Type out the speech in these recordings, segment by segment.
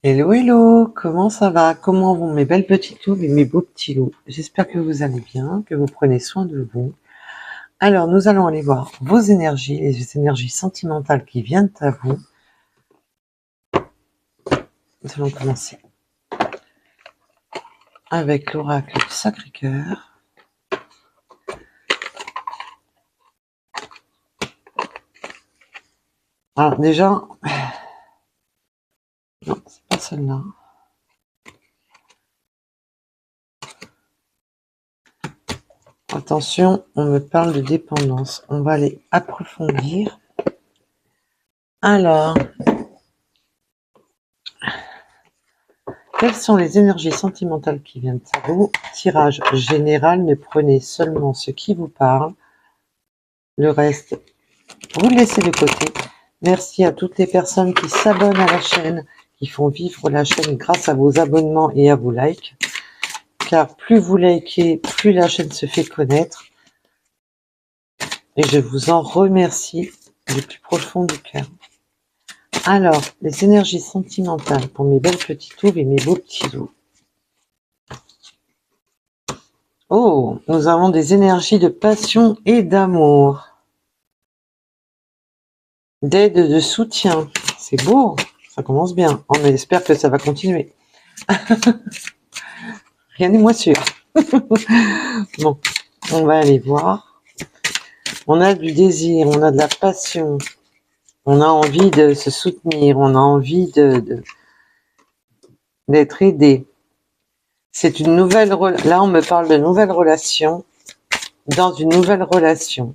Hello, hello, comment ça va? Comment vont mes belles petites loups et mes beaux petits loups? J'espère que vous allez bien, que vous prenez soin de vous. Alors, nous allons aller voir vos énergies, les énergies sentimentales qui viennent à vous. Nous allons commencer avec l'oracle du Sacré-Cœur. Alors déjà, non, c'est pas celle-là. Attention, on me parle de dépendance. On va aller approfondir. Alors, quelles sont les énergies sentimentales qui viennent à vous? Tirage général, ne prenez seulement ce qui vous parle. Le reste, vous le laissez de côté. Merci à toutes les personnes qui s'abonnent à la chaîne, qui font vivre la chaîne grâce à vos abonnements et à vos likes. Car plus vous likez, plus la chaîne se fait connaître. Et je vous en remercie du plus profond du cœur. Alors, les énergies sentimentales pour mes belles petites louves et mes beaux petits loups. Oh, nous avons des énergies de passion et d'amour. D'aide, de soutien. C'est beau, ça commence bien. On espère que ça va continuer. Rien n'est moins sûr. Bon, on va aller voir. On a du désir, on a de la passion. On a envie de se soutenir, on a envie d'être aidé. C'est une nouvelle... Là, on me parle de nouvelle relation. Dans une nouvelle relation.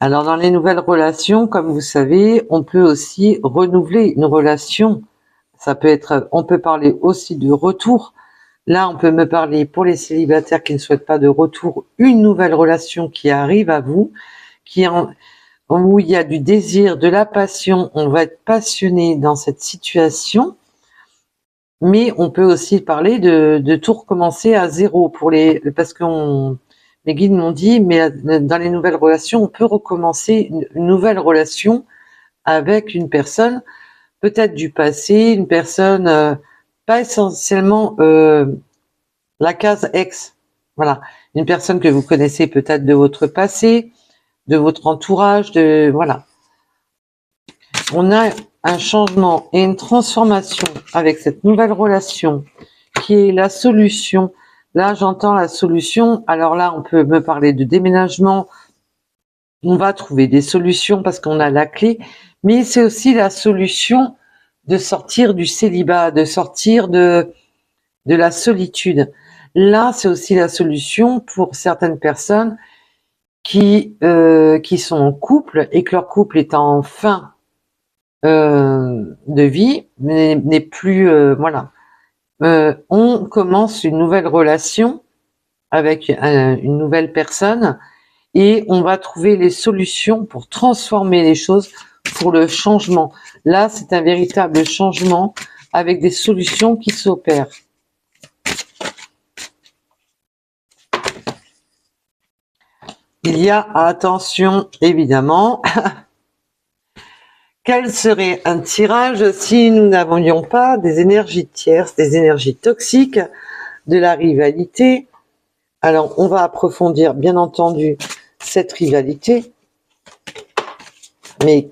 Alors, dans les nouvelles relations, comme vous savez, on peut aussi renouveler une relation. Ça peut être... On peut parler aussi de retour. Là, on peut me parler, pour les célibataires qui ne souhaitent pas de retour, une nouvelle relation qui arrive à vous, où il y a du désir, de la passion, on va être passionné dans cette situation, mais on peut aussi parler de tout recommencer à zéro, parce que les guides m'ont dit, mais dans les nouvelles relations, on peut recommencer une nouvelle relation avec une personne, peut-être du passé, une personne... pas essentiellement la case ex, voilà, une personne que vous connaissez peut-être de votre passé, de votre entourage, voilà. On a un changement et une transformation avec cette nouvelle relation qui est la solution. Là, j'entends la solution. Alors là, on peut me parler de déménagement. On va trouver des solutions parce qu'on a la clé, mais c'est aussi la solution de sortir du célibat, de sortir de la solitude. Là, c'est aussi la solution pour certaines personnes qui sont en couple et que leur couple est en fin de vie, n'est plus... voilà. On commence une nouvelle relation avec une nouvelle personne et on va trouver les solutions pour transformer les choses, pour le changement. Là, c'est un véritable changement avec des solutions qui s'opèrent. Il y a, attention, évidemment, quel serait un tirage si nous n'avions pas des énergies tierces, des énergies toxiques, de la rivalité? Alors, on va approfondir, bien entendu, cette rivalité, mais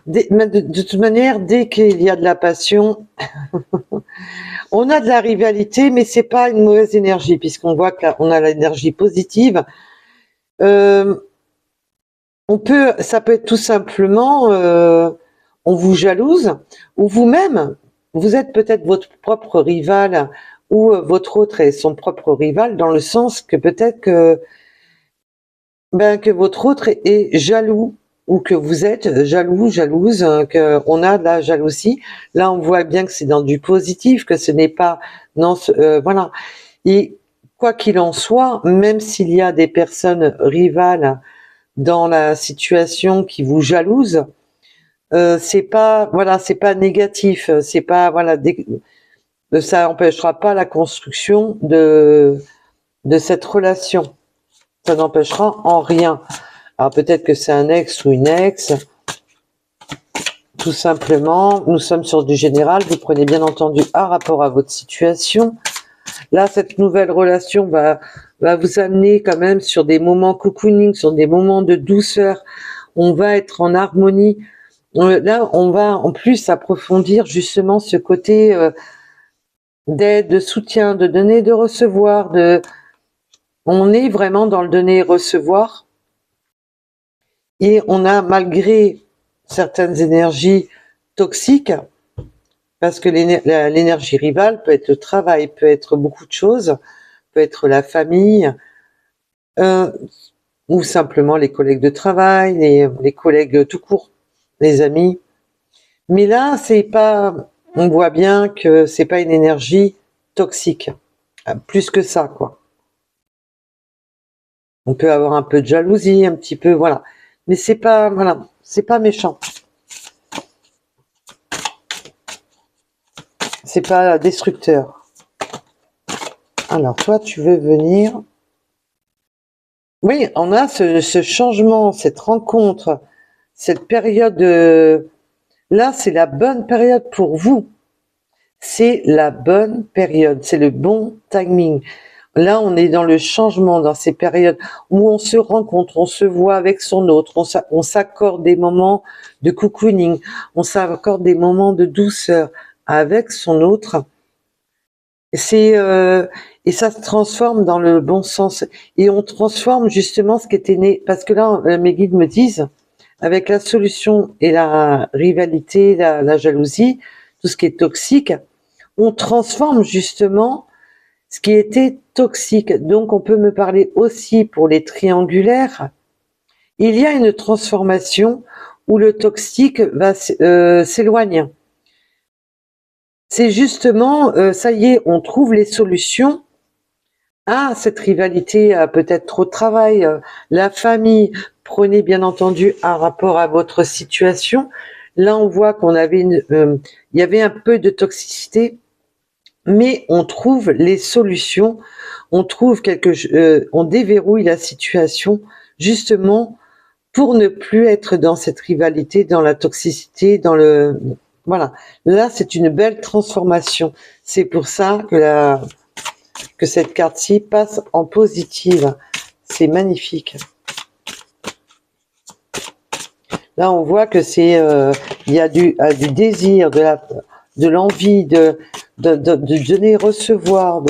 de toute manière, dès qu'il y a de la passion, on a de la rivalité, mais c'est pas une mauvaise énergie, puisqu'on voit qu'on a l'énergie positive. Ça peut être tout simplement, on vous jalouse, ou vous-même, vous êtes peut-être votre propre rival, ou votre autre est son propre rival, dans le sens que peut-être que votre autre est jaloux, ou que vous êtes jaloux, jalouse, qu'on a de la jalousie. Là, on voit bien que c'est dans du positif, que ce n'est pas... Non, voilà. Et quoi qu'il en soit, même s'il y a des personnes rivales dans la situation qui vous jalouse, c'est pas, voilà, c'est pas négatif, c'est pas, voilà, ça n'empêchera pas la construction de cette relation. Ça n'empêchera en rien. Alors peut-être que c'est un ex ou une ex, tout simplement, nous sommes sur du général, vous prenez bien entendu un rapport à votre situation. Là, cette nouvelle relation va vous amener quand même sur des moments cocooning, sur des moments de douceur. On va être en harmonie. Là, on va en plus approfondir justement ce côté d'aide, de soutien, de donner, de recevoir. On est vraiment dans le donner et recevoir. Et on a, malgré certaines énergies toxiques, parce que l'énergie rivale peut être le travail, peut être beaucoup de choses, peut être la famille, ou simplement les collègues de travail, les collègues tout court, les amis. Mais là, c'est pas, on voit bien que c'est pas une énergie toxique, plus que ça, quoi. On peut avoir un peu de jalousie, un petit peu, voilà. Mais c'est pas, voilà, c'est pas méchant. C'est pas destructeur. Alors, toi, tu veux venir. Oui, on a ce changement, cette rencontre, cette période. Là, c'est la bonne période pour vous. C'est la bonne période, c'est le bon timing. Là, on est dans le changement, dans ces périodes où on se rencontre, on se voit avec son autre, on s'accorde des moments de cocooning, on s'accorde des moments de douceur avec son autre. C'est et ça se transforme dans le bon sens. Et on transforme justement ce qui était né. Parce que là, mes guides me disent, avec la solution et la rivalité, la jalousie, tout ce qui est toxique, on transforme justement ce qui était toxique. Donc, on peut me parler aussi pour les triangulaires. Il y a une transformation où le toxique va s'éloigner. C'est justement, ça y est, on trouve les solutions à cette rivalité, à peut-être trop de travail, la famille. Prenez bien entendu un rapport à votre situation. Là, on voit qu'on avait il y avait un peu de toxicité, mais on trouve les solutions, on trouve on déverrouille la situation justement pour ne plus être dans cette rivalité, dans la toxicité, voilà. Là, c'est une belle transformation. C'est pour ça que cette carte-ci passe en positive. C'est magnifique. Là, on voit que il y a du désir, de l'envie, de donner, recevoir,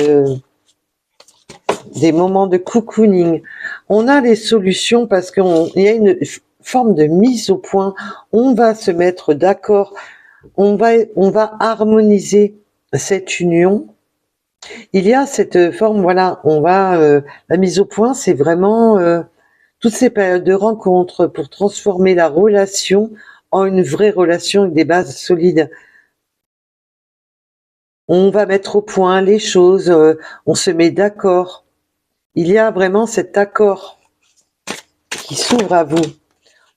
des moments de cocooning. On a les solutions parce qu'il y a une forme de mise au point. On va se mettre d'accord. On va harmoniser cette union. Il y a cette forme, voilà, la mise au point, c'est vraiment toutes ces périodes de rencontre pour transformer la relation en une vraie relation avec des bases solides. On va mettre au point les choses, on se met d'accord. Il y a vraiment cet accord qui s'ouvre à vous.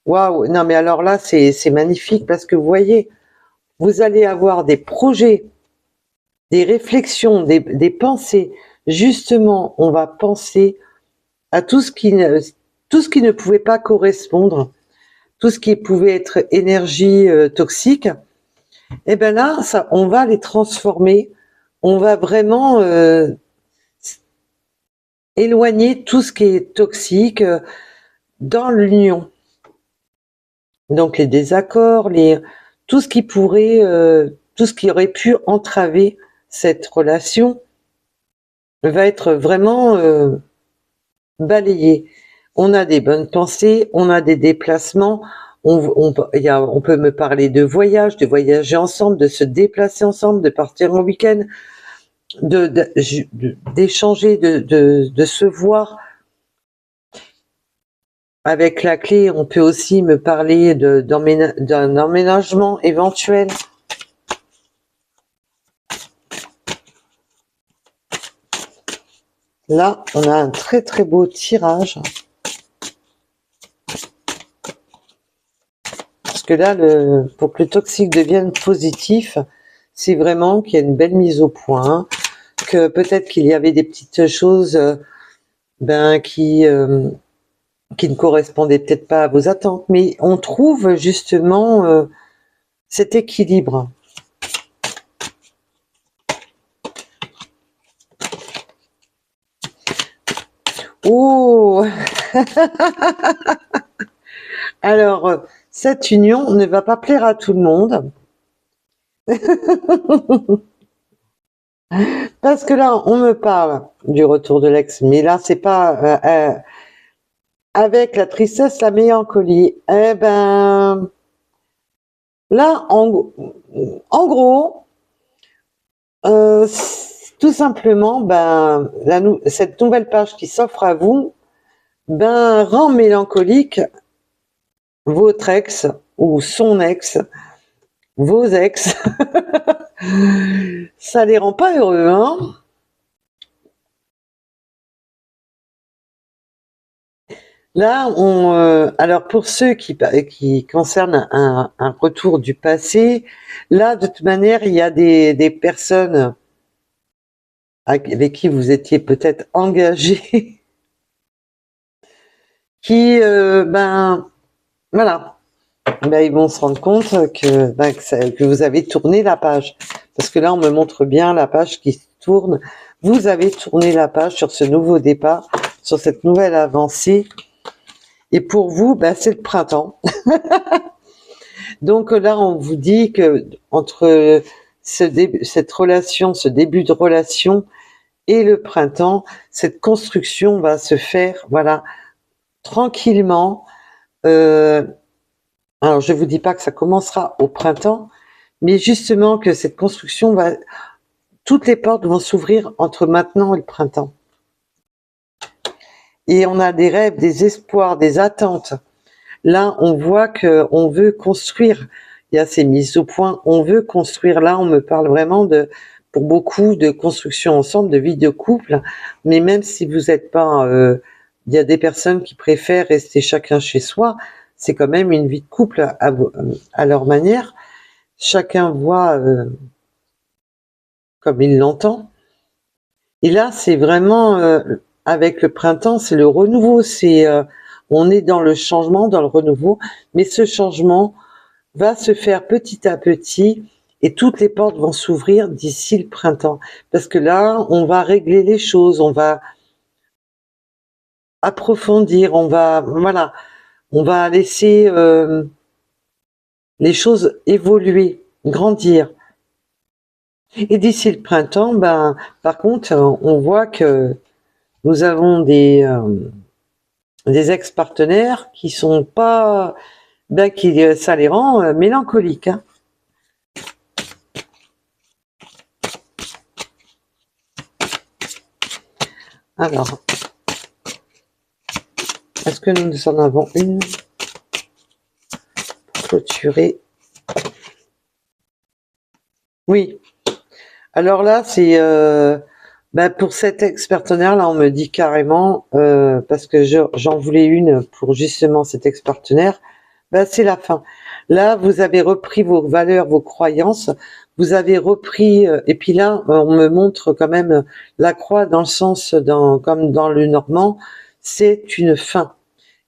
Waouh, non mais alors là, c'est magnifique parce que vous voyez, vous allez avoir des projets, des réflexions, des pensées. Justement, on va penser à tout ce qui ne pouvait pas correspondre, tout ce qui pouvait être énergie toxique. Et ben là, on va les transformer. On va vraiment éloigner tout ce qui est toxique dans l'union. Donc les désaccords, tout ce qui pourrait, tout ce qui aurait pu entraver cette relation va être vraiment balayé. On a des bonnes pensées, on a des déplacements, on peut me parler de voyage, de voyager ensemble, de se déplacer ensemble, de partir en week-end, d'échanger, de se voir. Avec la clé, on peut aussi me parler d'un emménagement éventuel. Là, on a un très très beau tirage. Parce que là, pour que le toxique devienne positif, c'est vraiment qu'il y a une belle mise au point, que peut-être qu'il y avait des petites choses qui ne correspondaient peut-être pas à vos attentes, mais on trouve justement cet équilibre. Oh. Alors, cette union ne va pas plaire à tout le monde. Parce que là, on me parle du retour de l'ex, mais là, c'est pas avec la tristesse, la mélancolie. Eh ben, là, en gros, tout simplement, ben, cette nouvelle page qui s'offre à vous, ben, rend mélancolique votre ex ou son ex, vos ex. Ça les rend pas heureux, hein. Là, alors pour ceux qui concernent un retour du passé, là, de toute manière, il y a des personnes avec qui vous étiez peut-être engagé, qui, ben, voilà, ben, ils vont se rendre compte que vous avez tourné la page. Parce que là, on me montre bien la page qui tourne. Vous avez tourné la page sur ce nouveau départ, sur cette nouvelle avancée. Et pour vous, ben, c'est le printemps. Donc là, on vous dit que entre cette relation, ce début de relation et le printemps, cette construction va se faire, voilà, tranquillement. Alors, je vous dis pas que ça commencera au printemps, mais justement que cette construction va, toutes les portes vont s'ouvrir entre maintenant et le printemps. Et on a des rêves, des espoirs, des attentes. Là, on voit que on veut construire. Il y a ces mises au point. On veut construire. Là, on me parle vraiment pour beaucoup de construction ensemble, de vie de couple. Mais même si vous n'êtes pas, il y a des personnes qui préfèrent rester chacun chez soi. C'est quand même une vie de couple à leur manière. Chacun voit comme il l'entend. Et là, c'est vraiment avec le printemps, c'est le renouveau. On est dans le changement, dans le renouveau, mais ce changement va se faire petit à petit et toutes les portes vont s'ouvrir d'ici le printemps. Parce que là, on va régler les choses, on va approfondir, voilà, on va laisser les choses évoluer, grandir. Et d'ici le printemps, ben, par contre, on voit que nous avons des ex-partenaires qui sont pas, ben, ça les rend mélancoliques, hein. Alors, est-ce que nous en avons une pour clôturer? Oui. Alors là, c'est ben pour cet ex-partenaire, là, on me dit carrément, parce que j'en voulais une pour justement cet ex-partenaire, ben c'est la fin. Là, vous avez repris vos valeurs, vos croyances, vous avez repris, et puis là, on me montre quand même la croix dans le sens, comme dans le normand, c'est une fin.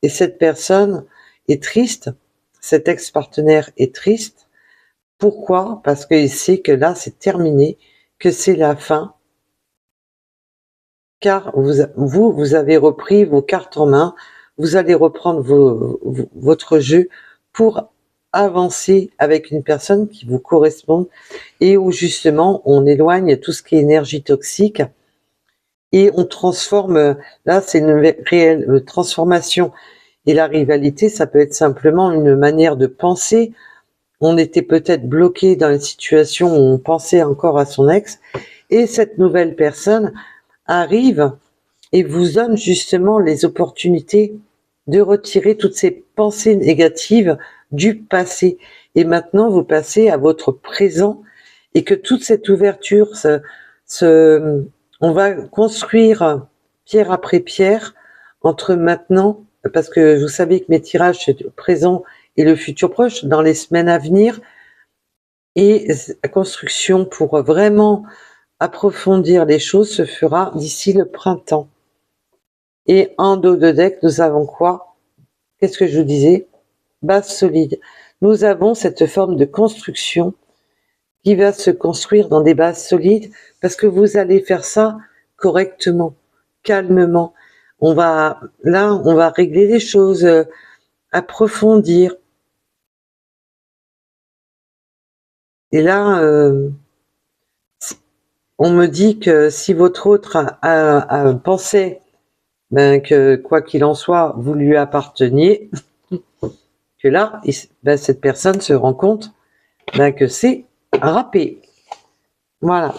Et cette personne est triste, cet ex-partenaire est triste. Pourquoi? Parce qu'il sait que là, c'est terminé, que c'est la fin, car vous avez repris vos cartes en main, vous allez reprendre votre jeu pour avancer avec une personne qui vous correspond et où justement on éloigne tout ce qui est énergie toxique et on transforme, là c'est une réelle transformation. Et la rivalité, ça peut être simplement une manière de penser. On était peut-être bloqué dans une situation où on pensait encore à son ex et cette nouvelle personne arrive et vous donne justement les opportunités de retirer toutes ces pensées négatives du passé. Et maintenant, vous passez à votre présent et que toute cette ouverture, on va construire pierre après pierre entre maintenant, parce que vous savez que mes tirages, c'est le présent et le futur proche, dans les semaines à venir, et la construction pour vraiment approfondir les choses se fera d'ici le printemps. Et en dos de deck, nous avons quoi? Qu'est-ce que je vous disais? Base solide. nous avons cette forme de construction qui va se construire dans des bases solides, parce que vous allez faire ça correctement, calmement. On va régler les choses, approfondir. Et là, on me dit que si votre autre pensait que quoi qu'il en soit, vous lui apparteniez, que là, cette personne se rend compte que c'est râpé. Voilà.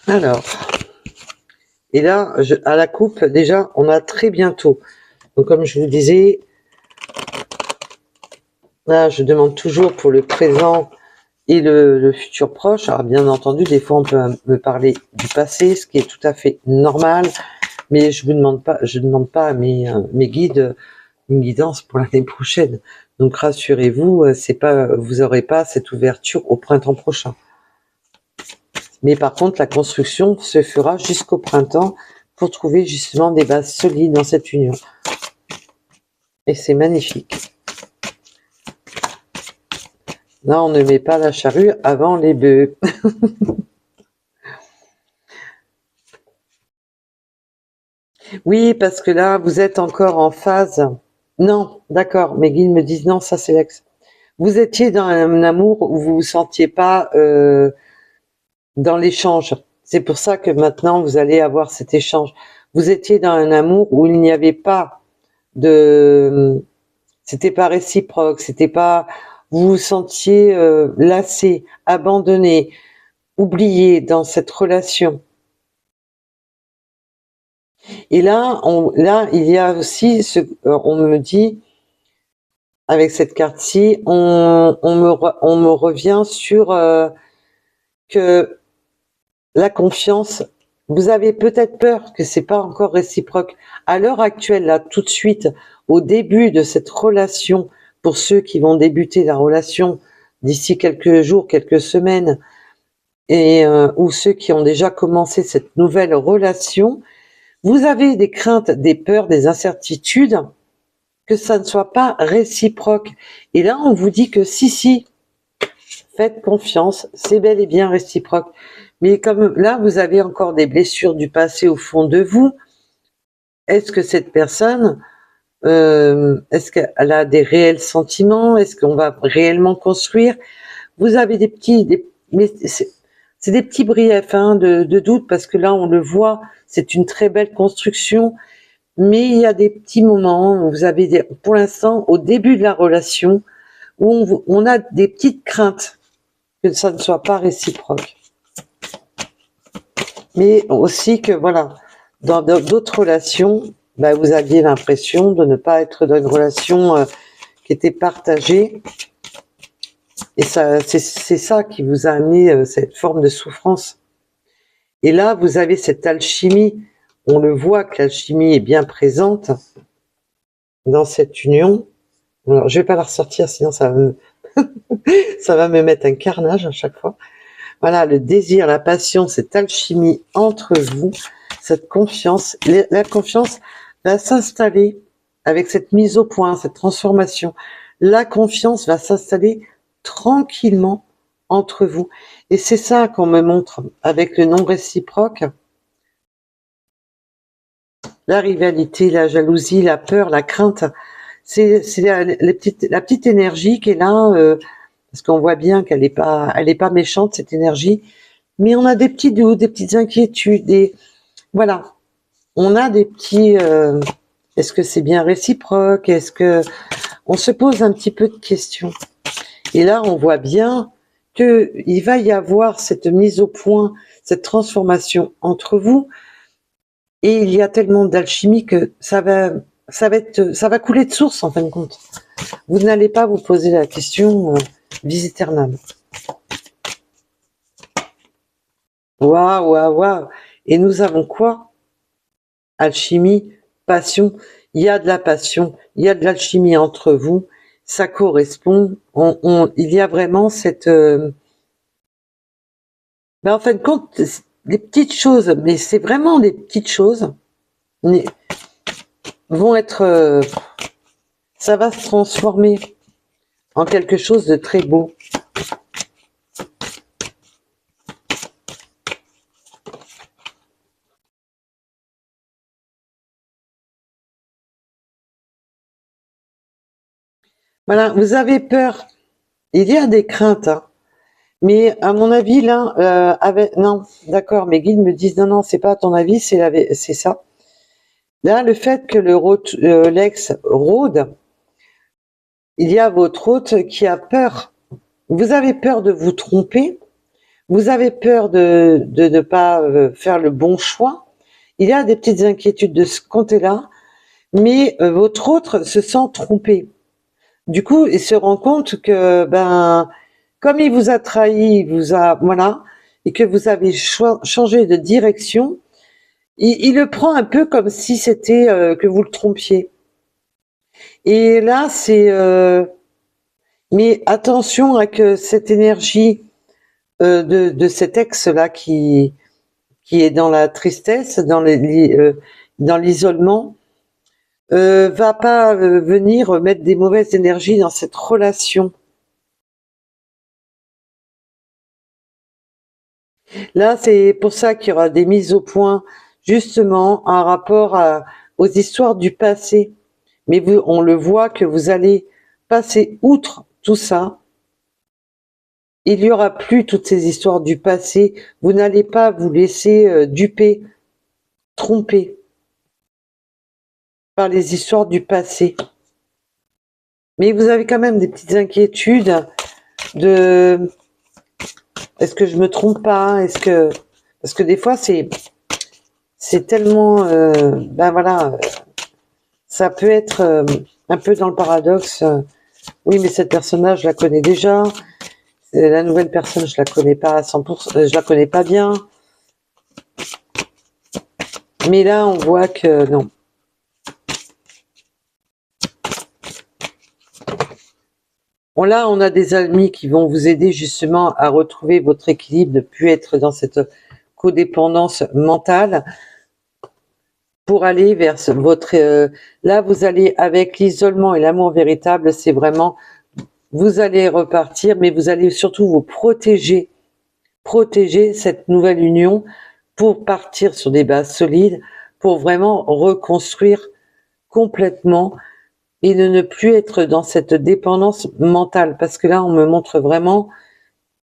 Alors, et là, à la coupe, déjà, on a très bientôt. Donc, comme je vous disais, là, je demande toujours pour le présent et le futur proche. Alors, bien entendu, des fois, on peut me parler du passé, ce qui est tout à fait normal, mais je demande pas à mes guides une guidance pour l'année prochaine. Donc, rassurez-vous, vous n'aurez pas cette ouverture au printemps prochain. Mais par contre, la construction se fera jusqu'au printemps pour trouver justement des bases solides dans cette union. Et c'est magnifique. Là, on ne met pas la charrue avant les bœufs. Oui, parce que là, vous êtes encore en phase. Non, d'accord, mes guides me disent non, ça c'est l'ex. Vous étiez dans un amour où vous vous sentiez pas dans l'échange. C'est pour ça que maintenant, vous allez avoir cet échange. Vous étiez dans un amour où il n'y avait pas c'était pas réciproque, c'était pas, vous vous sentiez lassé, abandonné, oublié dans cette relation. Et là, il y a aussi on me dit, avec cette carte-ci, on me revient sur que la confiance, vous avez peut-être peur que c'est pas encore réciproque. À l'heure actuelle, là, tout de suite, au début de cette relation, pour ceux qui vont débuter la relation d'ici quelques jours, quelques semaines, et ou ceux qui ont déjà commencé cette nouvelle relation, vous avez des craintes, des peurs, des incertitudes, que ça ne soit pas réciproque. Et là, on vous dit que si, faites confiance, c'est bel et bien réciproque. Mais comme là, vous avez encore des blessures du passé au fond de vous, est-ce que cette personne, est-ce qu'elle a des réels sentiments? Est-ce qu'on va réellement construire? Vous avez mais c'est des petits briefs de doute, parce que là, on le voit, c'est une très belle construction, mais il y a des petits moments où vous avez pour l'instant, au début de la relation, où on a des petites craintes que ça ne soit pas réciproque. Mais aussi que, voilà, dans d'autres relations, vous aviez l'impression de ne pas être dans une relation qui était partagée. Et ça, c'est ça qui vous a amené cette forme de souffrance. Et là, vous avez cette alchimie. On le voit que l'alchimie est bien présente dans cette union. Alors, je vais pas la ressortir, sinon ça va me mettre un carnage à chaque fois. Voilà, le désir, la passion, cette alchimie entre vous, cette confiance. La confiance va s'installer avec cette mise au point, cette transformation. La confiance va s'installer tranquillement entre vous. Et c'est ça qu'on me montre avec le non réciproque. La rivalité, la jalousie, la peur, la crainte, c'est la petite énergie qui est là, parce qu'on voit bien qu'elle est pas méchante, cette énergie, mais on a des petits doutes, des petites inquiétudes, voilà, on a des petits, est-ce que c'est bien réciproque, est-ce que on se pose un petit peu de questions. Et là, on voit bien que il va y avoir cette mise au point, cette transformation entre vous, et il y a tellement d'alchimie que ça va couler de source en fin de compte. Vous n'allez pas vous poser la question visiternam. Waouh. Et nous avons quoi? Alchimie, passion. Il y a de la passion, il y a de l'alchimie entre vous. Ça correspond. Il y a vraiment cette... en fin de compte, des petites choses, mais c'est vraiment des petites choses. vont être... ça va se transformer en quelque chose de très beau. Voilà, vous avez peur. Il y a des craintes, hein. Mais à mon avis, là, non, d'accord, mes guides me disent, non, non, c'est pas à ton avis, c'est ça. Là, le fait que l'ex rôde, il y a votre hôte qui a peur. Vous avez peur de vous tromper, vous avez peur de ne pas faire le bon choix. Il y a des petites inquiétudes de ce côté-là, mais votre autre se sent trompé. Du coup, il se rend compte que, comme il vous a trahi, il vous a, voilà, et que vous avez changé de direction, il le prend un peu comme si c'était que vous le trompiez. Et là, mais attention à que cette énergie de cet ex-là qui est dans la tristesse, dans l'isolement, va pas venir mettre des mauvaises énergies dans cette relation. Là, c'est pour ça qu'il y aura des mises au point, justement, en rapport aux histoires du passé. Mais on le voit que vous allez passer outre tout ça. Il n'y aura plus toutes ces histoires du passé. Vous n'allez pas vous laisser duper, tromper par les histoires du passé. Mais vous avez quand même des petites inquiétudes de est-ce que je me trompe pas? Parce que des fois c'est tellement voilà, ça peut être un peu dans le paradoxe. Oui, mais cette personne-là, je la connais déjà. La nouvelle personne, je la connais pas à 100%, je la connais pas bien. Mais là, on voit que non. Là, on a des amis qui vont vous aider justement à retrouver votre équilibre, de plus être dans cette codépendance mentale pour aller vers votre... là, vous allez avec l'isolement et l'amour véritable, c'est vraiment... Vous allez repartir, mais vous allez surtout vous protéger cette nouvelle union pour partir sur des bases solides, pour vraiment reconstruire complètement et de ne plus être dans cette dépendance mentale. Parce que là, on me montre vraiment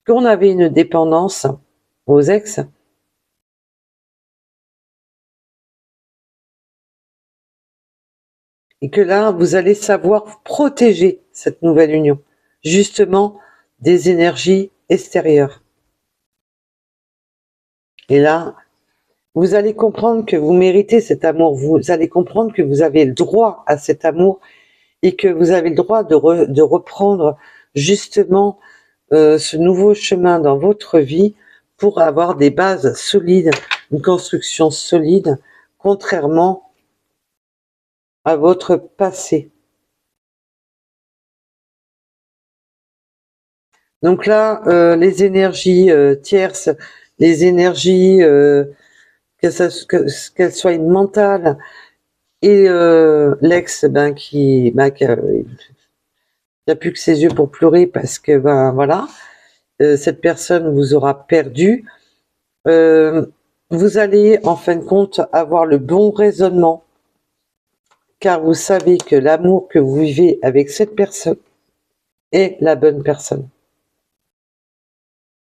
qu'on avait une dépendance aux ex. Et que là, vous allez savoir protéger cette nouvelle union, justement, des énergies extérieures. Et là, vous allez comprendre que vous méritez cet amour, vous allez comprendre que vous avez le droit à cet amour et que vous avez le droit de reprendre justement ce nouveau chemin dans votre vie pour avoir des bases solides, une construction solide, contrairement à votre passé. Donc là, les énergies tierces, les énergies, qu'elles soient mentales, et l'ex, qui n'a plus que ses yeux pour pleurer parce que, voilà, cette personne vous aura perdu. Vous allez, en fin de compte, avoir le bon raisonnement, car vous savez que l'amour que vous vivez avec cette personne est la bonne personne.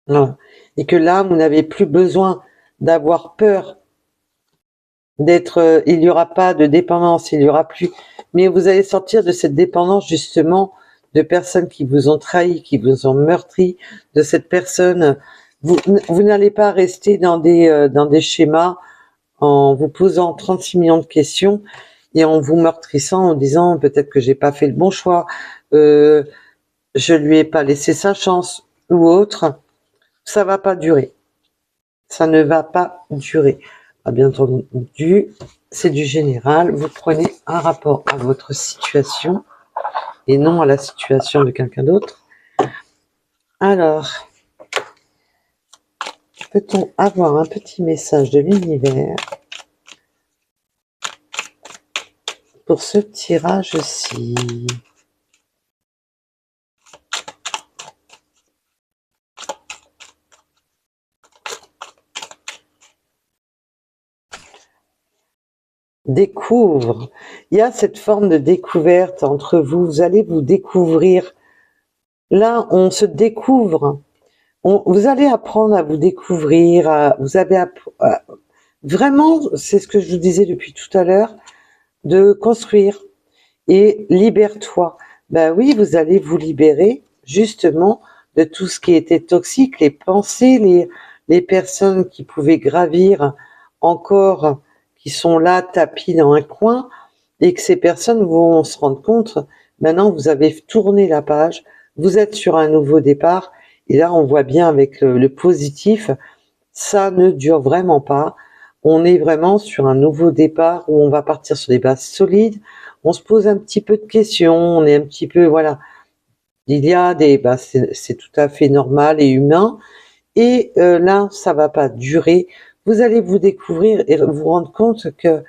Voilà. Et que là, vous n'avez plus besoin d'avoir peur d'être... il n'y aura pas de dépendance, il n'y aura plus... Mais vous allez sortir de cette dépendance, justement, de personnes qui vous ont trahi, qui vous ont meurtri, de cette personne... Vous n'allez pas rester dans des schémas en vous posant 36 millions de questions et en vous meurtrissant, en disant peut-être que j'ai pas fait le bon choix, je lui ai pas laissé sa chance ou autre. Ça va pas durer. Ça ne va pas durer. Bien entendu, c'est du général. Vous prenez un rapport à votre situation et non à la situation de quelqu'un d'autre. Alors, peut-on avoir un petit message de l'univers pour ce tirage-ci. Découvre. Il y a cette forme de découverte entre vous. Vous allez vous découvrir. Là, on se découvre. Vous allez apprendre à vous découvrir. Vous avez vraiment, c'est ce que je vous disais depuis tout à l'heure, de construire. Et libère-toi. Ben oui, vous allez vous libérer justement de tout ce qui était toxique, les pensées, les personnes qui pouvaient gravir encore, qui sont là tapis dans un coin, et que ces personnes vont se rendre compte, maintenant vous avez tourné la page, vous êtes sur un nouveau départ, et là on voit bien avec le positif, ça ne dure vraiment pas. On est vraiment sur un nouveau départ où on va partir sur des bases solides. On se pose un petit peu de questions, on est un petit peu, voilà. Il y a c'est tout à fait normal et humain. Et là, ça va pas durer. Vous allez vous découvrir et vous rendre compte que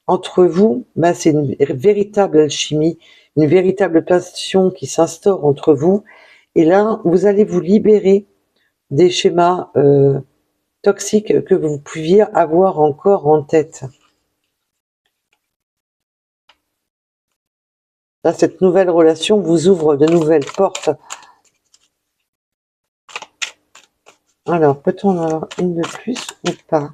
entre vous, c'est une véritable alchimie, une véritable passion qui s'instaure entre vous. Et là, vous allez vous libérer des schémas toxiques que vous pouviez avoir encore en tête. Là, cette nouvelle relation vous ouvre de nouvelles portes. Alors, peut-on en avoir une de plus ou pas?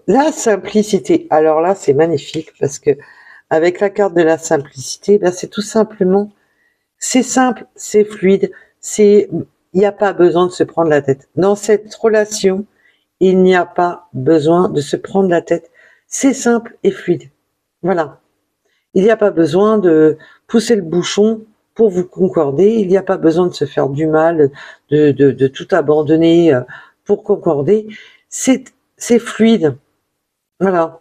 La simplicité. Alors là, c'est magnifique parce que avec la carte de la simplicité, c'est tout simplement, c'est simple, c'est fluide, il n'y a pas besoin de se prendre la tête. Dans cette relation, il n'y a pas besoin de se prendre la tête. C'est simple et fluide. Voilà. Il n'y a pas besoin de pousser le bouchon pour vous concorder. Il n'y a pas besoin de se faire du mal, de tout abandonner pour concorder. C'est fluide. Voilà.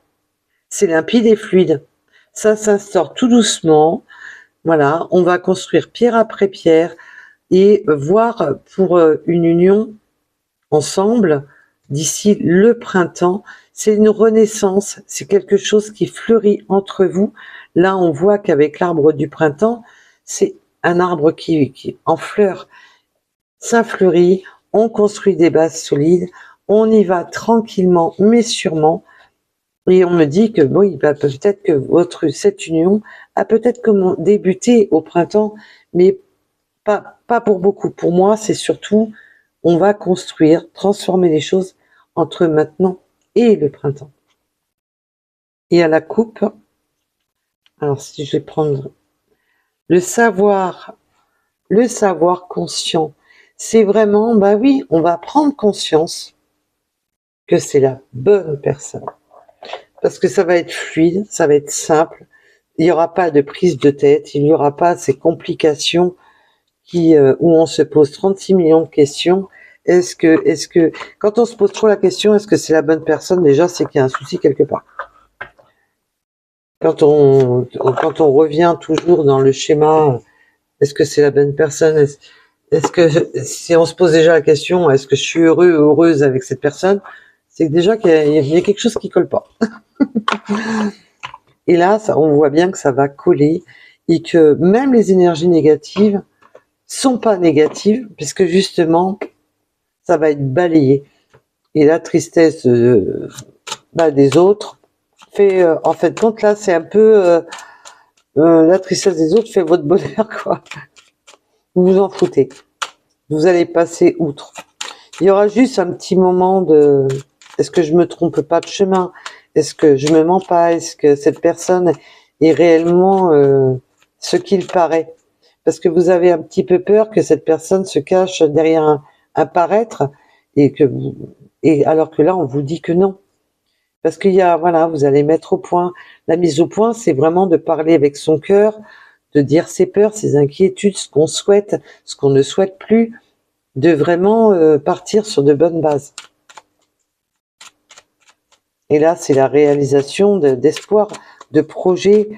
C'est limpide et fluide. Ça s'instaure tout doucement. Voilà. On va construire pierre après pierre et voir pour une union ensemble d'ici le printemps. C'est une renaissance, c'est quelque chose qui fleurit entre vous. Là, on voit qu'avec l'arbre du printemps, c'est un arbre qui en fleur. Ça fleurit, on construit des bases solides, on y va tranquillement mais sûrement. Et on me dit que bon, peut-être que cette union a peut-être débuté au printemps, mais pas pour beaucoup. Pour moi, c'est surtout, on va construire, transformer les choses entre maintenant et le printemps. Et à la coupe, alors si je vais prendre le savoir conscient, c'est vraiment, oui, on va prendre conscience que c'est la bonne personne. Parce que ça va être fluide, ça va être simple, il n'y aura pas de prise de tête, il n'y aura pas ces complications où on se pose 36 millions de questions. Est-ce que, quand on se pose trop la question, est-ce que c'est la bonne personne, déjà, c'est qu'il y a un souci quelque part. Quand on revient toujours dans le schéma, est-ce que c'est la bonne personne, est-ce que, si on se pose déjà la question, est-ce que je suis heureux ou heureuse avec cette personne, c'est que déjà qu'il y a quelque chose qui colle pas. Et là, on voit bien que ça va coller et que même les énergies négatives sont pas négatives, puisque justement, ça va être balayé. Et la tristesse des autres fait, en fait, compte là, c'est un peu la tristesse des autres fait votre bonheur, quoi. Vous vous en foutez. Vous allez passer outre. Il y aura juste un petit moment de est-ce que je me trompe pas de chemin? Est-ce que je me mens pas? Est-ce que cette personne est réellement ce qu'il paraît? Parce que vous avez un petit peu peur que cette personne se cache derrière un paraître et alors que là on vous dit que non. Parce qu'il y a, voilà, vous allez mettre au point. La mise au point, c'est vraiment de parler avec son cœur, de dire ses peurs, ses inquiétudes, ce qu'on souhaite, ce qu'on ne souhaite plus, de vraiment partir sur de bonnes bases. Et là, c'est la réalisation d'espoirs, de projets.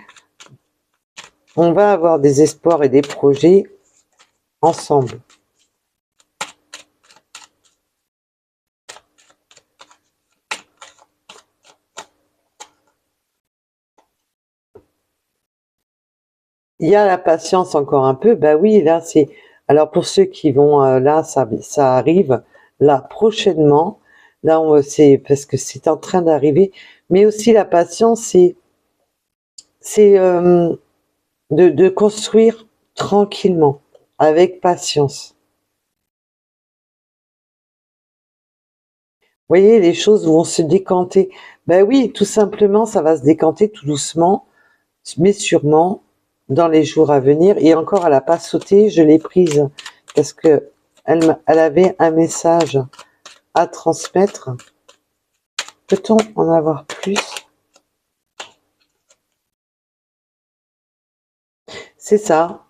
On va avoir des espoirs et des projets ensemble. Il y a la patience encore un peu, bah oui, là c'est... Alors pour ceux qui vont, là ça arrive, là prochainement, là c'est parce que c'est en train d'arriver, mais aussi la patience c'est de construire tranquillement, avec patience. Vous voyez, les choses vont se décanter. Ben oui, tout simplement, ça va se décanter tout doucement, mais sûrement dans les jours à venir. Et encore, elle n'a pas sauté, je l'ai prise parce que elle avait un message à transmettre. Peut-on en avoir plus? C'est ça.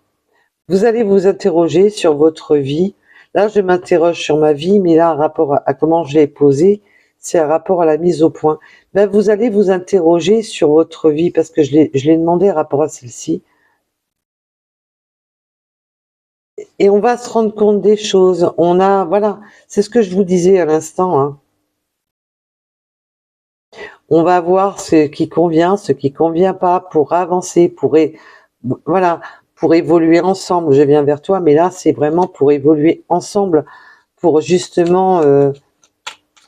Vous allez vous interroger sur votre vie. Là, je m'interroge sur ma vie, mais là, un rapport à comment je l'ai posé, c'est un rapport à la mise au point. Ben, vous allez vous interroger sur votre vie, parce que je l'ai demandé à rapport à celle-ci. Et on va se rendre compte des choses. On a, voilà, c'est ce que je vous disais à l'instant, hein. On va voir ce qui convient pas pour avancer, voilà, pour évoluer ensemble. Je viens vers toi, mais là, c'est vraiment pour évoluer ensemble, pour justement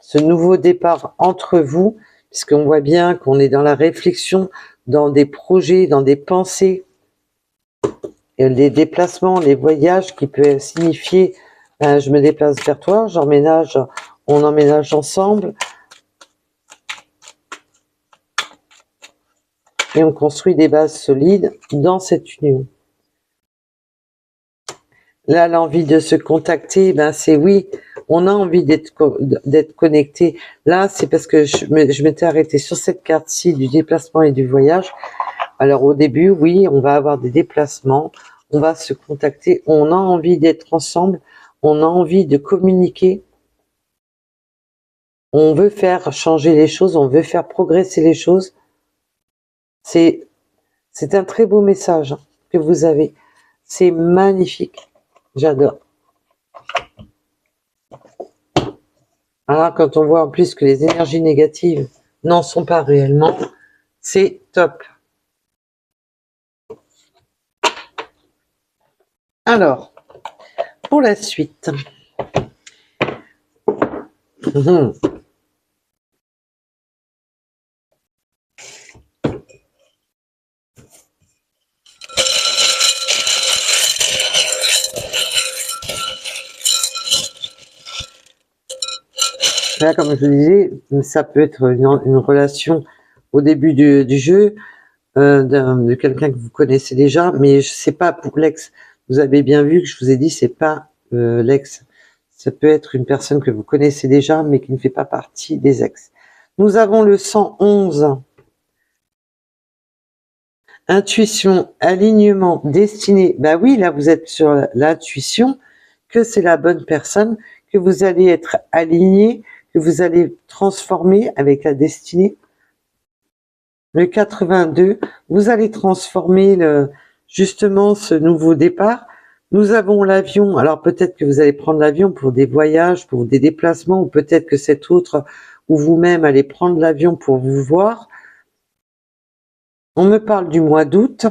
ce nouveau départ entre vous, puisqu'on voit bien qu'on est dans la réflexion, dans des projets, dans des pensées, et les déplacements, les voyages qui peuvent signifier je me déplace vers toi, j'emménage, on emménage ensemble, et on construit des bases solides dans cette union. Là, l'envie de se contacter, ben c'est oui, on a envie d'être connecté. Là, c'est parce que je m'étais arrêtée sur cette carte-ci du déplacement et du voyage. Alors au début, oui, on va avoir des déplacements, on va se contacter, on a envie d'être ensemble, on a envie de communiquer, on veut faire changer les choses, on veut faire progresser les choses. C'est un très beau message que vous avez. C'est magnifique. J'adore. Ah, quand on voit en plus que les énergies négatives n'en sont pas réellement, c'est top. Alors, pour la suite. Là, comme je vous disais, ça peut être une relation au début du jeu, de quelqu'un que vous connaissez déjà, mais je sais pas pour l'ex. Vous avez bien vu que je vous ai dit, c'est pas l'ex. Ça peut être une personne que vous connaissez déjà, mais qui ne fait pas partie des ex. Nous avons le 111. Intuition, alignement, destinée. Bah oui, là vous êtes sur l'intuition, que c'est la bonne personne, que vous allez être aligné, que vous allez transformer avec la destinée. Le 82, vous allez transformer justement ce nouveau départ. Nous avons l'avion, alors peut-être que vous allez prendre l'avion pour des voyages, pour des déplacements, ou peut-être que cet autre, ou vous-même allez prendre l'avion pour vous voir. On me parle du mois d'août,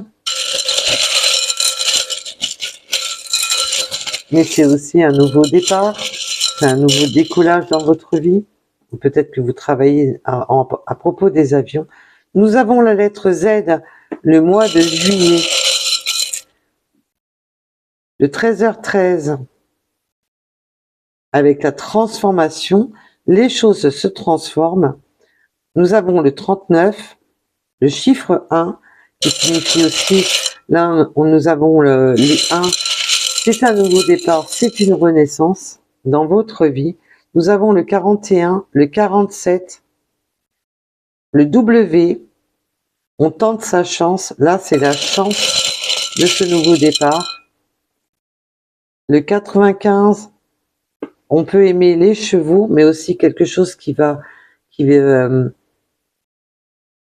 mais c'est aussi un nouveau départ, c'est un nouveau décollage dans votre vie, ou peut-être que vous travaillez à propos des avions. Nous avons la lettre Z, le mois de juillet, de 13h13, avec la transformation, les choses se transforment. Nous avons le 39, le chiffre 1, qui signifie aussi, là, nous avons les 1, c'est un nouveau départ, c'est une renaissance dans votre vie. Nous avons le 41, le 47, le W, on tente sa chance, là c'est la chance de ce nouveau départ. Le 95, on peut aimer les chevaux, mais aussi quelque chose qui va...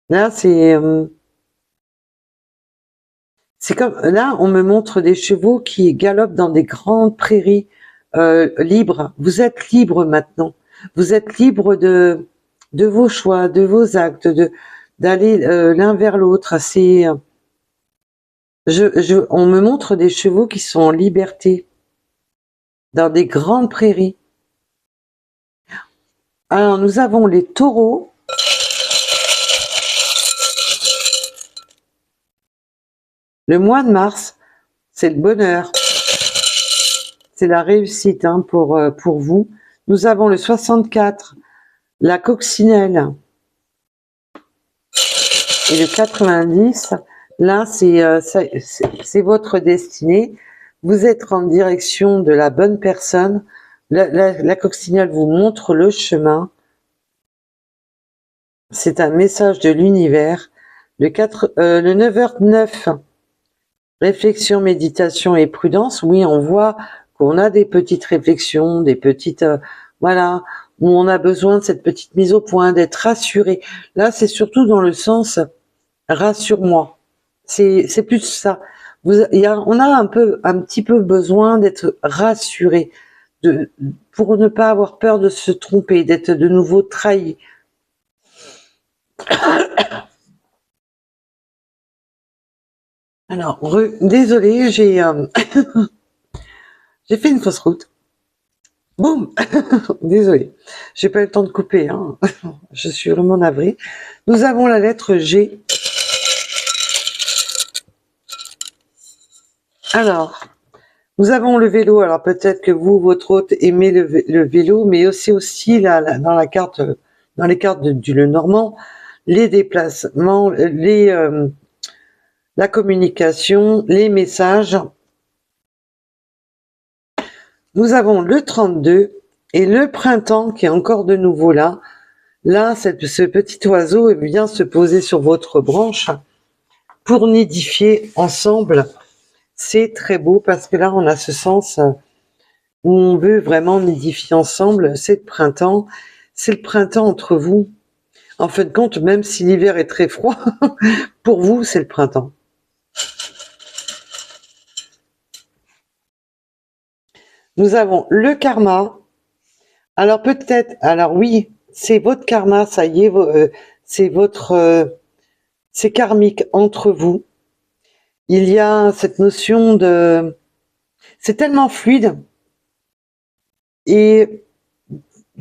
là c'est comme... Là, on me montre des chevaux qui galopent dans des grandes prairies libres. Vous êtes libre maintenant. Vous êtes libre de vos choix, de vos actes, d'aller l'un vers l'autre. On me montre des chevaux qui sont en liberté, dans des grandes prairies. Alors, nous avons les taureaux. Le mois de mars, c'est le bonheur. C'est la réussite hein, pour vous. Nous avons le 64, la coccinelle. Et le 90, là, c'est votre destinée. Vous êtes en direction de la bonne personne. La coccinelle vous montre le chemin. C'est un message de l'univers. Le 9h09, réflexion, méditation et prudence. Oui, on voit qu'on a des petites réflexions, des petites... voilà, où on a besoin de cette petite mise au point, d'être rassuré. Là, c'est surtout dans le sens rassure-moi. C'est plus ça. On a un petit peu besoin d'être rassuré, pour ne pas avoir peur de se tromper, d'être de nouveau trahi. Alors, désolé, j'ai j'ai fait une fausse route. Boum. Désolé, j'ai pas eu le temps de couper. Hein. Je suis vraiment navrée. Nous avons la lettre G. Alors, nous avons le vélo. Alors peut-être que vous, votre hôte, aimez le vélo, mais aussi là, dans la carte, dans les cartes du Le Normand, les déplacements, la communication, les messages. Nous avons le 32 et le printemps qui est encore de nouveau là. Là, ce petit oiseau vient se poser sur votre branche pour nidifier ensemble. C'est très beau parce que là, on a ce sens où on veut vraiment nidifier ensemble. C'est le printemps entre vous. En fin de compte, même si l'hiver est très froid, pour vous, c'est le printemps. Nous avons le karma. Alors peut-être, alors oui, c'est votre karma, ça y est, c'est karmique entre vous. Il y a cette notion de, c'est tellement fluide et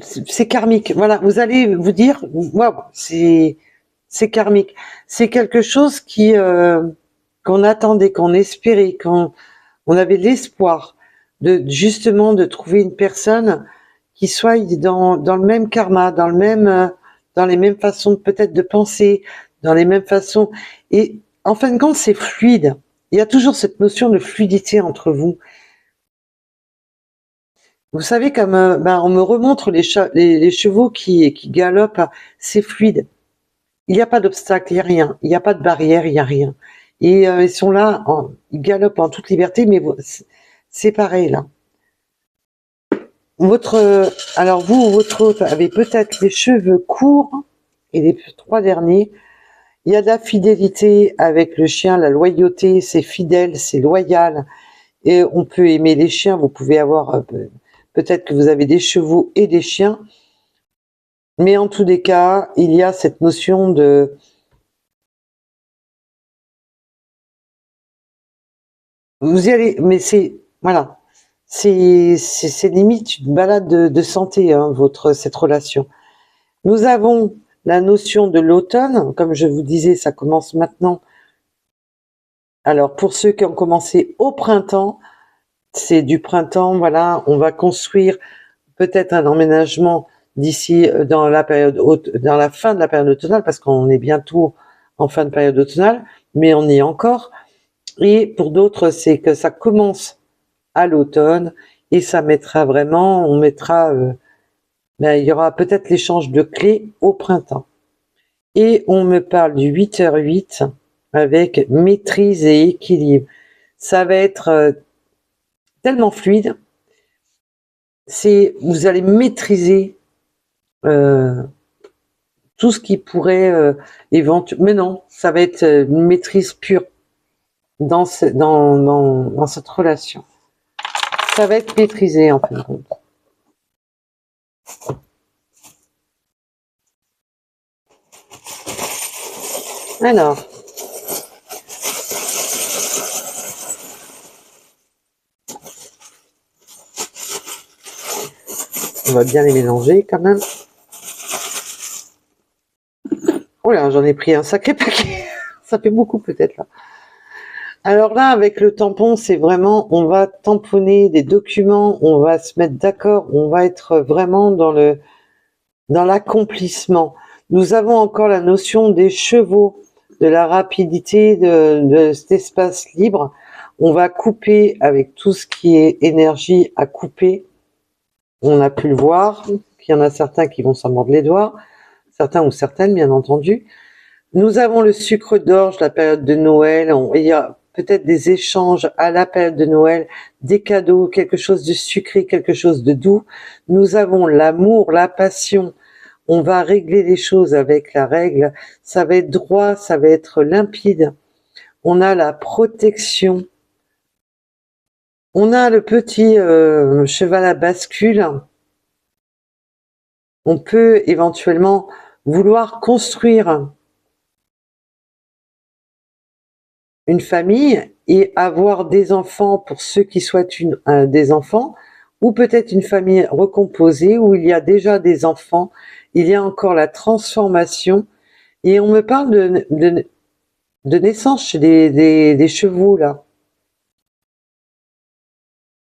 c'est karmique. Voilà, vous allez vous dire, waouh, c'est karmique. C'est quelque chose qu'on attendait, qu'on espérait, on avait l'espoir de justement de trouver une personne qui soit dans le même karma, dans les mêmes façons peut-être de penser, dans les mêmes façons. Et en fin de compte, c'est fluide. Il y a toujours cette notion de fluidité entre vous. Vous savez, comme on me remontre les chevaux qui galopent, c'est fluide. Il n'y a pas d'obstacle, il n'y a rien. Il n'y a pas de barrière, il n'y a rien. Et ils sont là, ils galopent en toute liberté, mais c'est pareil là. Alors votre hôte avait peut-être les cheveux courts, et les 3 derniers, il y a de la fidélité avec le chien, la loyauté, c'est fidèle, c'est loyal, et on peut aimer les chiens, vous pouvez avoir, peut-être que vous avez des chevaux et des chiens, mais en tous les cas, il y a cette notion de... Vous y allez, mais c'est... Voilà. C'est limite une balade de santé, hein, cette relation. Nous avons la notion de l'automne, comme je vous disais, ça commence maintenant. Alors pour ceux qui ont commencé au printemps, c'est du printemps, voilà, on va construire peut-être un emménagement d'ici dans la fin de la période automnale, parce qu'on est bientôt en fin de période automnale, mais on y est encore. Et pour d'autres, c'est que ça commence à l'automne et ça mettra vraiment, il y aura peut-être l'échange de clés au printemps. Et on me parle du 8h08 avec maîtrise et équilibre. Ça va être tellement fluide. Vous allez maîtriser tout ce qui pourrait éventuellement. Mais non, ça va être une maîtrise pure dans cette relation. Ça va être maîtrisé en fin de compte. Alors, On va bien les mélanger quand même. Oh là, j'en ai pris un sacré paquet. Ça fait beaucoup peut-être là. Alors là, avec le tampon, c'est vraiment, on va tamponner des documents, on va se mettre d'accord, on va être vraiment dans l'accomplissement. Nous avons encore la notion des chevaux, de la rapidité de cet espace libre. On va couper avec tout ce qui est énergie à couper. On a pu le voir, qu'il y en a certains qui vont s'en mordre les doigts, certains ou certaines, bien entendu. Nous avons le sucre d'orge, la période de Noël. Il y a peut-être des échanges à la période de Noël, des cadeaux, quelque chose de sucré, quelque chose de doux. Nous avons l'amour, la passion. On va régler les choses avec la règle. Ça va être droit, ça va être limpide. On a la protection. On a le petit cheval à bascule. On peut éventuellement vouloir construire une famille et avoir des enfants pour ceux qui souhaitent des enfants, ou peut-être une famille recomposée où il y a déjà des enfants, il y a encore la transformation, et on me parle de naissance chez des chevaux là.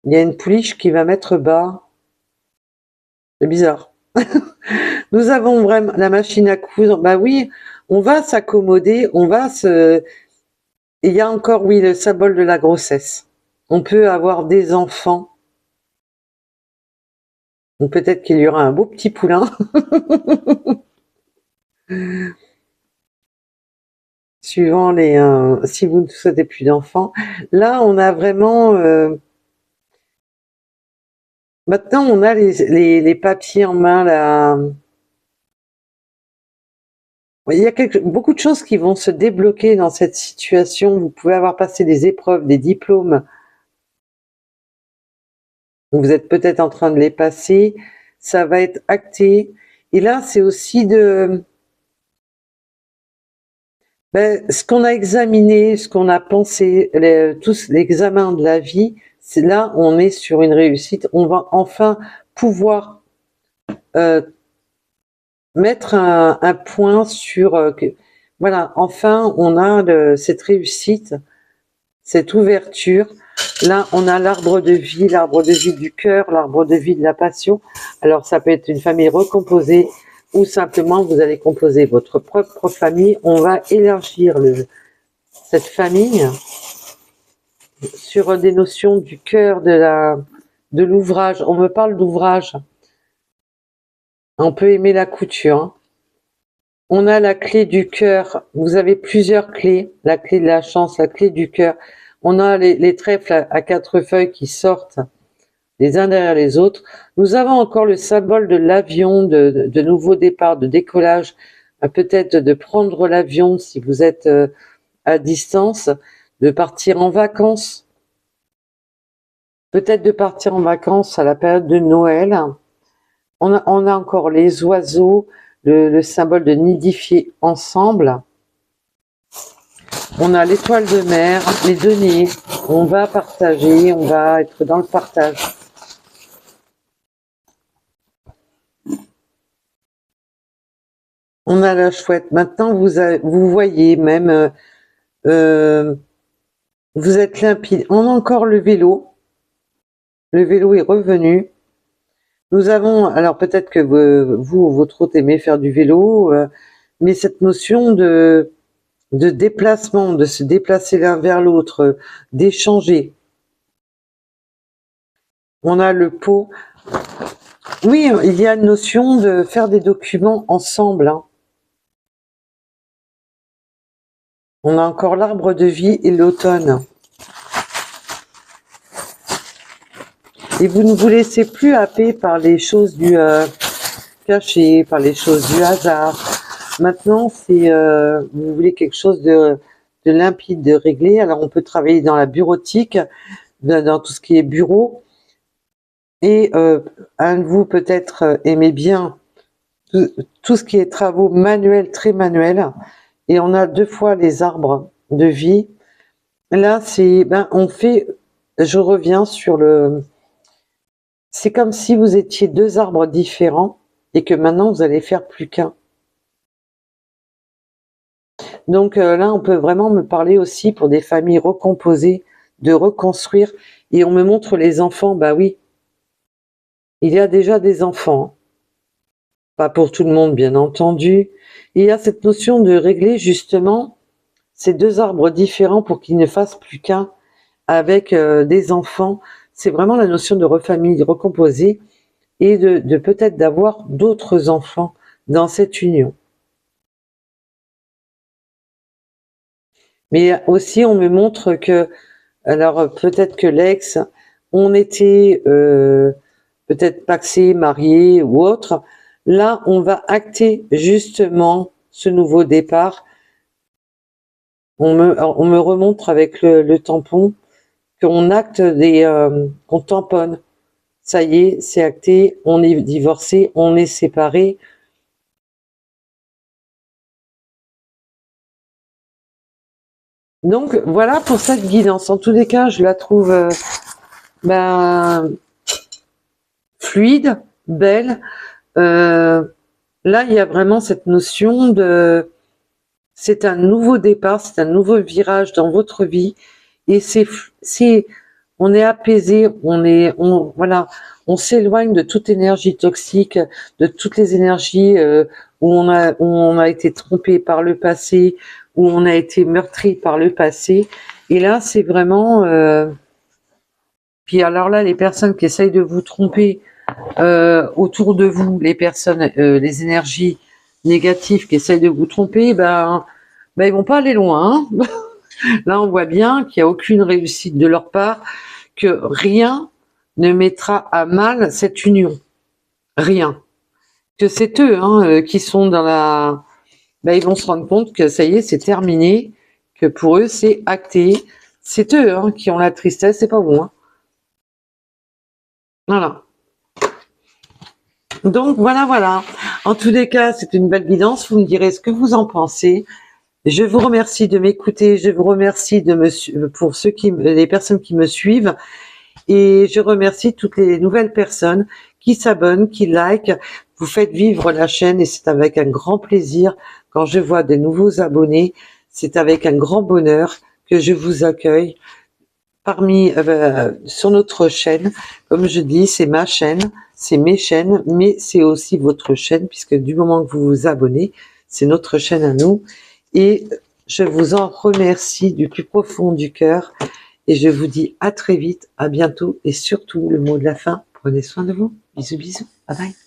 Il y a une pouliche qui va mettre bas. C'est bizarre. Nous avons vraiment la machine à coudre. Bah oui, on va s'accommoder, il y a encore, oui, le symbole de la grossesse. On peut avoir des enfants. Ou peut-être qu'il y aura un beau petit poulain. Suivant si vous ne souhaitez plus d'enfants. Là, on a vraiment... maintenant, on a les papiers en main, là. Il y a beaucoup de choses qui vont se débloquer dans cette situation. Vous pouvez avoir passé des épreuves, des diplômes. Vous êtes peut-être en train de les passer. Ça va être acté. Et là, c'est aussi ce qu'on a examiné, ce qu'on a pensé, tous l'examen de la vie, c'est là, on est sur une réussite. On va enfin pouvoir mettre un point sur voilà, enfin on a cette réussite, cette ouverture. Là, on a l'arbre de vie du cœur, l'arbre de vie de la passion. Alors, ça peut être une famille recomposée ou simplement vous allez composer votre propre famille. On va élargir cette famille sur des notions du cœur, de l'ouvrage. On me parle d'ouvrage. On peut aimer la couture. Hein. On a la clé du cœur. Vous avez plusieurs clés. La clé de la chance, la clé du cœur. On a les trèfles à 4 feuilles qui sortent les uns derrière les autres. Nous avons encore le symbole de l'avion, de nouveau départ, de décollage. Peut-être de prendre l'avion si vous êtes à distance, de partir en vacances. Peut-être de partir en vacances à la période de Noël. On a encore les oiseaux, le symbole de nidifier ensemble. On a l'étoile de mer, les deniers. On va partager, on va être dans le partage. On a la chouette. Maintenant, vous voyez même, vous êtes limpide. On a encore le vélo. Le vélo est revenu. Nous avons, alors peut-être que votre hôte aimez faire du vélo, mais cette notion de déplacement, de se déplacer l'un vers l'autre, d'échanger. On a le pot. Oui, il y a une notion de faire des documents ensemble. Hein. On a encore l'arbre de vie et l'automne. Et vous ne vous laissez plus happer par les choses du cachées, par les choses du hasard. Maintenant, vous voulez quelque chose de limpide, de réglé. Alors, on peut travailler dans la bureautique, dans tout ce qui est bureau. Et un de vous peut-être aimez bien tout ce qui est travaux manuels, très manuels. Et on a 2 fois les arbres de vie. Là, on fait, je reviens sur C'est comme si vous étiez deux arbres différents et que maintenant vous allez faire plus qu'un. Donc là, on peut vraiment me parler aussi pour des familles recomposées, de reconstruire. Et on me montre les enfants, bah oui, il y a déjà des enfants. Pas pour tout le monde, bien entendu. Et il y a cette notion de régler justement ces deux arbres différents pour qu'ils ne fassent plus qu'un avec des enfants. C'est vraiment la notion de famille recomposée et de peut-être d'avoir d'autres enfants dans cette union. Mais aussi, on me montre que, alors peut-être que l'ex, on était peut-être paxé, marié ou autre. Là, on va acter justement ce nouveau départ. On me remontre avec le tampon qu'on acte qu'on tamponne. Ça y est, c'est acté, on est divorcé, on est séparé. Donc voilà pour cette guidance. En tous les cas, je la trouve fluide, belle. Là, il y a vraiment cette notion de c'est un nouveau départ, c'est un nouveau virage dans votre vie et on est apaisé, voilà, on s'éloigne de toute énergie toxique, de toutes les énergies où on a été trompé par le passé, où on a été meurtri par le passé. Et là, c'est vraiment puis alors là, les personnes qui essayent de vous tromper autour de vous, les personnes, les énergies négatives qui essayent de vous tromper, ils vont pas aller loin. Hein. Là, on voit bien qu'il n'y a aucune réussite de leur part, que rien ne mettra à mal cette union. Rien. Que c'est eux qui sont dans la... ils vont se rendre compte que ça y est, c'est terminé, que pour eux, c'est acté. C'est eux qui ont la tristesse, c'est pas vous. Hein. Voilà. Donc, voilà. En tous les cas, c'est une belle guidance. Vous me direz ce que vous en pensez. Je vous remercie de m'écouter, je vous remercie pour les personnes qui me suivent et je remercie toutes les nouvelles personnes qui s'abonnent, qui likent. Vous faites vivre la chaîne et c'est avec un grand plaisir quand je vois des nouveaux abonnés. C'est avec un grand bonheur que je vous accueille sur notre chaîne. Comme je dis, c'est ma chaîne, c'est mes chaînes, mais c'est aussi votre chaîne puisque du moment que vous vous abonnez, c'est notre chaîne à nous. Et je vous en remercie du plus profond du cœur. Et je vous dis à très vite, à bientôt. Et surtout, le mot de la fin, prenez soin de vous. Bisous, bisous. Bye bye.